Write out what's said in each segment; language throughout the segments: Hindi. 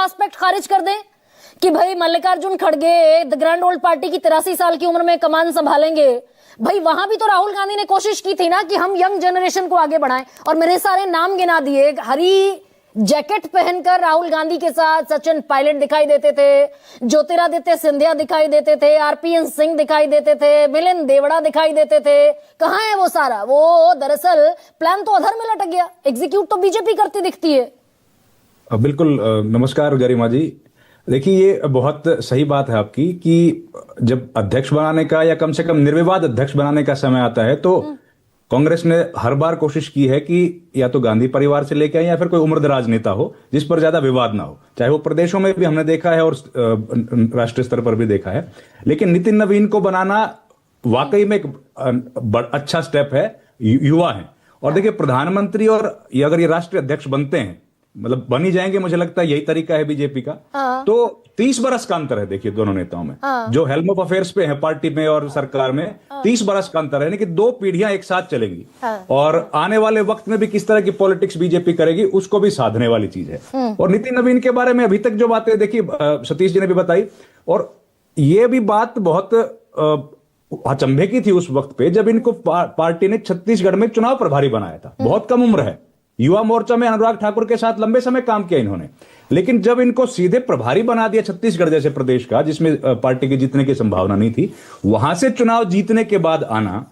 वाला एस्पेक्ट खारिज कर दें कि भाई मल्लिकार्जुन खड़गे द ग्रैंड ओल्ड पार्टी की 83 साल की उम्र में कमान संभालेंगे। भाई वहां भी तो राहुल गांधी ने कोशिश की थी ना कि हम यंग जनरेशन को आगे बढ़ाएं, और मेरे सारे नाम गिना दिए। हरी जैकेट पहनकर राहुल गांधी के साथ सचिन पायलट दिखाई देते थे, ज्योतिरादित्य सिंधिया दिखाई देते थे, आरपीएन सिंह दिखाई देते थे, मिलिंद देवड़ा दिखाई देते थे। कहां है वो सारा? वो दरअसल प्लान तो अधर में लटक गया, एग्जीक्यूट तो बीजेपी करती दिखती है। बिल्कुल। नमस्कार गरिमा जी। देखिए, ये बहुत सही बात है आपकी कि जब अध्यक्ष बनाने का या कम से कम निर्विवाद अध्यक्ष बनाने का समय आता है तो कांग्रेस ने हर बार कोशिश की है कि या तो गांधी परिवार से लेके आए या फिर कोई उम्रदराज नेता हो जिस पर ज्यादा विवाद ना हो, चाहे वो प्रदेशों में भी हमने देखा है और राष्ट्रीय स्तर पर भी देखा है। लेकिन नितिन नवीन को बनाना वाकई में एक अच्छा स्टेप है, युवा है। और देखिए, प्रधानमंत्री और अगर ये राष्ट्रीय अध्यक्ष बनते हैं, मतलब बन ही जाएंगे, मुझे लगता है यही तरीका है बीजेपी का। तो 30 बरस का अंतर है देखिए दोनों नेताओं में। जो हेल्म ऑफ अफेयर्स पे है पार्टी में और सरकार में, 30 बरस का अंतर है, यानी कि 2 पीढ़ियां एक साथ चलेंगी। और आने वाले वक्त में भी किस तरह की पॉलिटिक्स बीजेपी करेगी उसको भी साधने वाली चीज है। और नितिन नवीन के बारे में अभी तक जो बातें देखिए सतीश जी ने भी बताई, और ये भी बात बहुत अचंभे की थी उस वक्त पे जब इनको पार्टी ने छत्तीसगढ़ में चुनाव प्रभारी बनाया था। बहुत कम उम्र है, युवा मोर्चा में अनुराग ठाकुर के साथ लंबे समय काम किया इन्होंने। लेकिन जब इनको सीधे प्रभारी बना दिया छत्तीसगढ़ जैसे प्रदेश का, जिसमें पार्टी के जीतने की संभावना नहीं थी, वहां से चुनाव जीतने के बाद आना,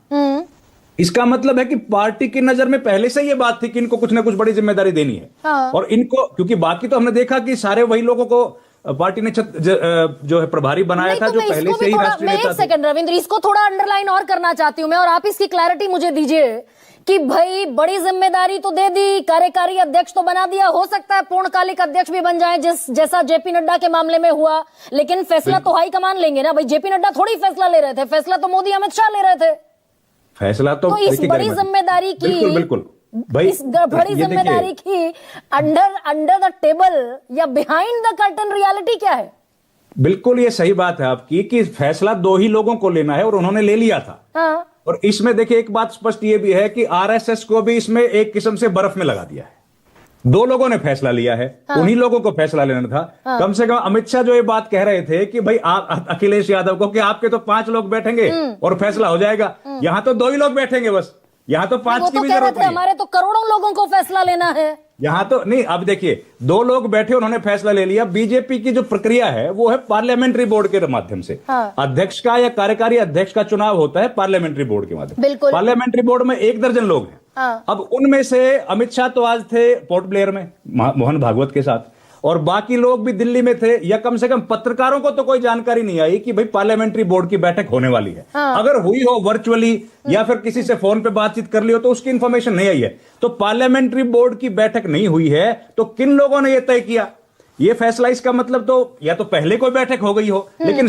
इसका मतलब है कि पार्टी की नजर में पहले से ये बात थी कि इनको कुछ ना कुछ बड़ी जिम्मेदारी देनी है। और इनको, क्योंकि बाकी तो हमने देखा कि सारे वही लोगों को पार्टी ने जो है प्रभारी बनाया था जो पहले से ही राष्ट्रीय नेता थे। एक सेकंड रविंद्र, इसको थोड़ा अंडरलाइन और करना चाहती हूं मैं, और आप इसकी क्लैरिटी मुझे दीजिए कि भाई बड़ी जिम्मेदारी तो दे दी, कार्यकारी अध्यक्ष तो बना दिया, हो सकता है पूर्णकालिक अध्यक्ष भी बन जाए जैसा जेपी नड्डा के मामले में हुआ, लेकिन फैसला तो हाईकमान लेंगे ना भाई। जेपी नड्डा थोड़ी फैसला ले रहे थे, फैसला तो मोदी अमित शाह ले रहे थे। फैसला तो इस बड़ी जिम्मेदारी की, बिल्कुल भाई, इस बड़ी जिम्मेदारी की अंडर द टेबल या बिहाइंड द कर्टन रियलिटी क्या है? बिल्कुल ये सही बात है आपकी कि फैसला 2 ही लोगों को लेना है और उन्होंने ले लिया था। और इसमें देखिए एक बात स्पष्ट ये भी है कि आरएसएस को भी इसमें एक किस्म से बर्फ में लगा दिया है। 2 लोगों ने फैसला लिया है, उन्हीं लोगों को फैसला लेना था। कम से कम अमित शाह जो ये बात कह रहे थे कि भाई आप अखिलेश यादव को कि आपके तो 5 लोग बैठेंगे और फैसला हो जाएगा, यहां तो 2 ही लोग बैठेंगे बस, यहां तो 5 की भी जरूरत नहीं। हमारे तो करोड़ों लोगों को फैसला लेना है, यहां तो नहीं। अब देखिए 2 लोग बैठे, उन्होंने फैसला ले लिया। बीजेपी की जो प्रक्रिया है वो है पार्लियामेंट्री बोर्ड के माध्यम से। अध्यक्ष का या कार्यकारी अध्यक्ष का चुनाव होता है पार्लियामेंट्री बोर्ड के माध्यम से। पार्लियामेंट्री बोर्ड में 1 दर्जन लोग हैं। अब उनमें से अमित शाह तो आज थे पोर्ट ब्लेयर में मोहन भागवत के साथ, और बाकी लोग भी दिल्ली में थे, या कम से कम पत्रकारों को तो कोई जानकारी नहीं आई कि भाई पार्लियामेंट्री बोर्ड की बैठक होने वाली है। अगर हुई हो वर्चुअली या फिर किसी से फोन पे बातचीत कर ली हो तो उसकी इंफॉर्मेशन नहीं आई है। तो पार्लियामेंट्री बोर्ड की बैठक नहीं हुई है तो किन लोगों ने यह तय किया ये फैसला? इसका मतलब तो या तो पहले कोई बैठक हो गई हो, लेकिन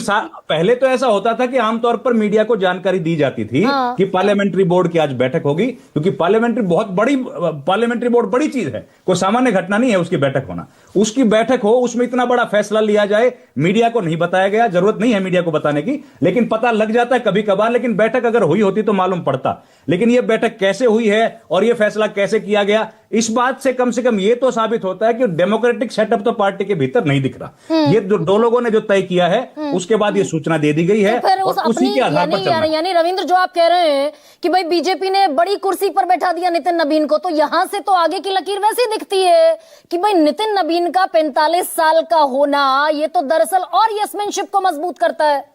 पहले तो ऐसा होता था कि आमतौर पर मीडिया को जानकारी दी जाती थी कि पार्लियामेंट्री बोर्ड की आज बैठक होगी, क्योंकि पार्लियामेंट्री बोर्ड बड़ी चीज है, कोई सामान्य घटना नहीं है उसकी बैठक होना। उसकी बैठक हो, उसमें इतना बड़ा फैसला लिया जाए, मीडिया को नहीं बताया गया, जरूरत नहीं है मीडिया को बताने की, लेकिन पता लग जाता है कभी कभार। लेकिन बैठक अगर हुई होती तो मालूम पड़ता। लेकिन यह बैठक कैसे हुई है और यह फैसला कैसे किया गया, इस बात से कम यह तो साबित होता है कि डेमोक्रेटिक सेटअप तो पार्टी के भीतर नहीं दिख रहा। ये जो 2 लोगों ने जो तय किया है उसके बाद ये सूचना दे दी गई है, तो और उसी के आधार पर चलना। यानी रविंद्र जो आप कह रहे हैं कि भाई बीजेपी ने बड़ी कुर्सी पर बैठा दिया नितिन नबीन को, तो यहां से तो आगे की लकीर वैसी दिखती है कि भाई नितिन नबीन का 45 साल का होना ये तो दरअसल और यशमैनशिप को मजबूत करता है।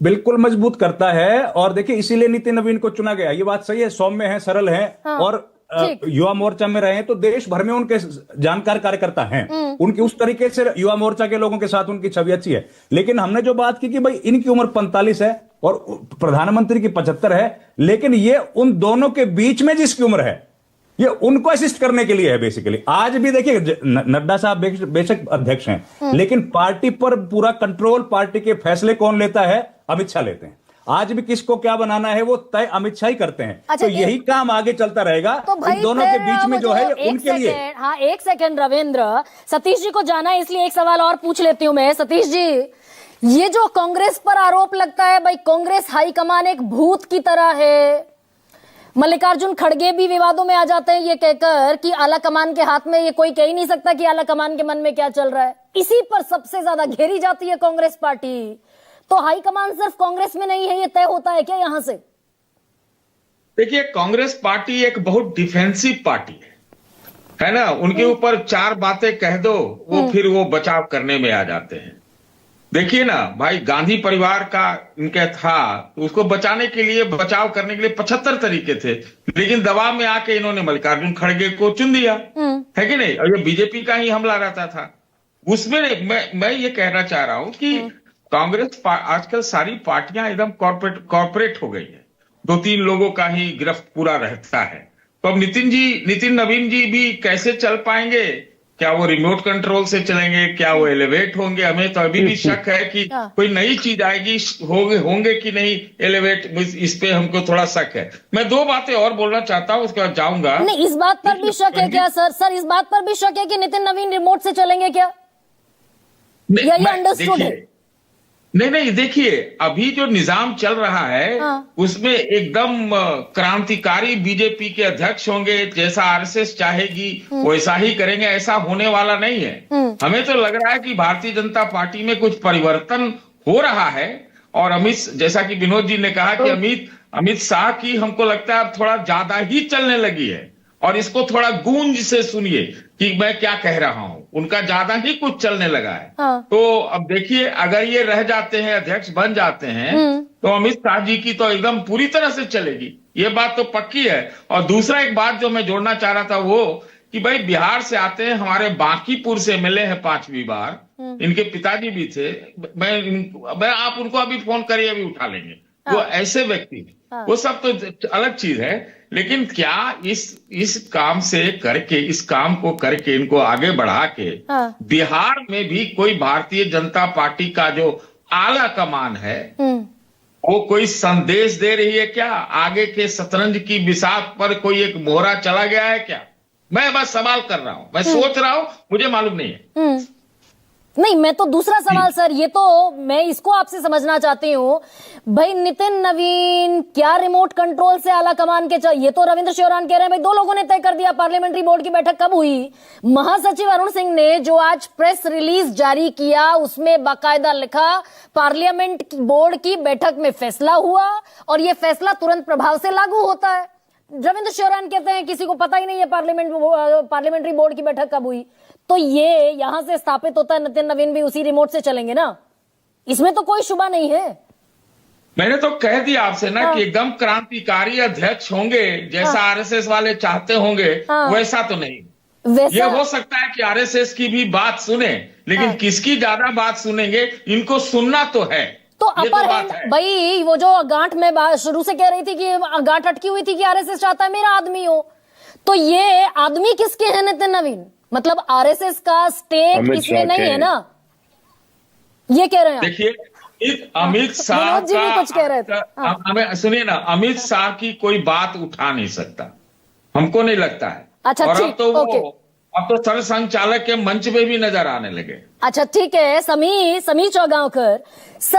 बिल्कुल मजबूत करता है। और देखिए इसीलिए नितिन नवीन को चुना गया। ये बात सही है, सौम्य है, सरल है, और युवा मोर्चा में रहे तो देश भर में उनके जानकार कार्यकर्ता हैं, उनकी उस तरीके से युवा मोर्चा के लोगों के साथ उनकी छवि अच्छी है। लेकिन हमने जो बात की कि भाई इनकी उम्र 45 है और प्रधानमंत्री की 75 है, लेकिन ये उन दोनों के बीच में जिसकी उम्र है ये उनको असिस्ट करने के लिए है बेसिकली। आज भी देखिए नड्डा साहब बेशक अध्यक्ष हैं, लेकिन पार्टी पर पूरा कंट्रोल, पार्टी के फैसले कौन लेता है? अमित शाह लेते हैं। आज भी किसको क्या बनाना है वो तय अमित शाह ही करते हैं। अच्छा, तो यही काम आगे चलता रहेगा। तो इन दोनों के बीच में जो है उनके लिए। हाँ, एक सेकंड रविंद्र, सतीश जी को जाना है इसलिए एक सवाल और पूछ लेती हूं मैं। सतीश जी, ये जो कांग्रेस पर आरोप लगता है भाई कांग्रेस हाईकमान एक भूत की तरह है, मल्लिकार्जुन खड़गे भी विवादों में आ जाते हैं ये कहकर कि आला कमान के हाथ में, ये कोई कह ही नहीं सकता कि आला कमान के मन में क्या चल रहा है। इसी पर सबसे ज्यादा घेरी जाती है कांग्रेस पार्टी। तो हाईकमान सिर्फ कांग्रेस में नहीं है, ये तय होता है क्या यहां से? देखिए, कांग्रेस पार्टी एक बहुत डिफेंसिव पार्टी है ना। उनके ऊपर चार बातें कह दो, वो फिर वो बचाव करने में आ जाते हैं। देखिए ना भाई, गांधी परिवार का इनका था, उसको बचाने के लिए, बचाव करने के लिए 75 तरीके थे, लेकिन दबाव में आके इन्होंने मल्लिकार्जुन खड़गे को चुन दिया, है कि नहीं। और ये बीजेपी का ही हमला रहता था उसमें। मैं ये कहना चाह रहा हूं कि कांग्रेस आजकल सारी पार्टियां एकदम कॉर्पोरेट हो गई है। 2-3 लोगों का ही गिरफ्त पूरा रहता है। तो अब नितिन नवीन जी भी कैसे चल पाएंगे? क्या वो रिमोट कंट्रोल से चलेंगे? क्या वो एलिवेट होंगे? हमें तो अभी भी शक है कि कोई नई चीज आएगी, होंगे कि नहीं एलिवेट, इस पे हमको थोड़ा शक है। मैं 2 बातें और बोलना चाहता हूं, उसके बाद जाऊंगा। नहीं, इस बात पर भी शक है क्या सर इस बात पर भी शक है कि नितिन नवीन रिमोट से चलेंगे क्या, या ये अंडरस्टूड है? नहीं, देखिए, अभी जो निजाम चल रहा है उसमें एकदम क्रांतिकारी बीजेपी के अध्यक्ष होंगे, जैसा आरएसएस चाहेगी वैसा ही करेंगे, ऐसा होने वाला नहीं है। हमें तो लग रहा है कि भारतीय जनता पार्टी में कुछ परिवर्तन हो रहा है। और जैसा कि विनोद जी ने कहा कि अमित शाह की हमको लगता है अब थोड़ा ज्यादा ही चलने लगी है। और इसको थोड़ा गूंज से सुनिए कि मैं क्या कह रहा हूं, उनका ज्यादा ही कुछ चलने लगा है। तो अब देखिए, अगर ये रह जाते हैं, अध्यक्ष बन जाते हैं, तो अमित शाह जी की तो एकदम पूरी तरह से चलेगी, ये बात तो पक्की है। और दूसरा एक बात जो मैं जोड़ना चाह रहा था वो कि भाई बिहार से आते हैं, हमारे बांकीपुर से मिले हैं 5वीं बार, इनके पिताजी भी थे। मैं आप उनको अभी फोन करिए, अभी उठा लेंगे। वो ऐसे व्यक्ति, वो सब तो अलग चीज है। लेकिन क्या इस काम से करके, इस काम को करके, इनको आगे बढ़ा के बिहार में भी कोई भारतीय जनता पार्टी का जो आला कमान है वो कोई संदेश दे रही है क्या? आगे के शतरंज की बिसात पर कोई एक मोहरा चला गया है क्या? मैं बस सवाल कर रहा हूं, मैं सोच रहा हूं, मुझे मालूम नहीं है। नहीं, मैं तो दूसरा सवाल सर, ये तो मैं इसको आपसे समझना चाहती हूँ भाई। नितिन नवीन क्या रिमोट कंट्रोल से आला कमान के ये तो रविंद्र श्योरान कह रहे हैं भाई 2 लोगों ने तय कर दिया। पार्लियामेंट्री बोर्ड की बैठक कब हुई? महासचिव अरुण सिंह ने जो आज प्रेस रिलीज जारी किया उसमें बाकायदा लिखा पार्लियामेंट बोर्ड की बैठक में फैसला हुआ और यह फैसला तुरंत प्रभाव से लागू होता है। रविंद्र श्योरान कहते हैं किसी को पता ही नहीं है पार्लियामेंट्री बोर्ड की बैठक कब हुई। तो ये यहां से स्थापित होता है नितिन नवीन भी उसी रिमोट से चलेंगे ना, इसमें तो कोई शुबा नहीं है। मैंने तो कह दिया आपसे ना कि एकदम क्रांतिकारी अध्यक्ष होंगे, जैसा आरएसएस वाले चाहते होंगे वैसा तो नहीं। ये हो सकता है कि आरएसएस की भी बात सुने, लेकिन किसकी ज्यादा बात सुनेंगे, इनको सुनना तो है। तो अपर हैंड भाई, वो जो गांठ में शुरू से कह रही थी कि गांठ अटकी हुई थी कि आरएसएस चाहता है मेरा आदमी हो, तो ये आदमी किसके हैं नितिन नवीन? मतलब आरएसएस का स्टेक इसमें नहीं है ना, ये कह रहे हैं। देखिए, अमित शाह जी भी कुछ कह रहे थे। हमें सुनिए ना, अमित शाह की कोई बात उठा नहीं सकता, हमको नहीं लगता है। अच्छा, और अब तो सरसंघचालक के मंच पे भी नजर आने लगे। अच्छा ठीक है, समी चौगांवकर सर।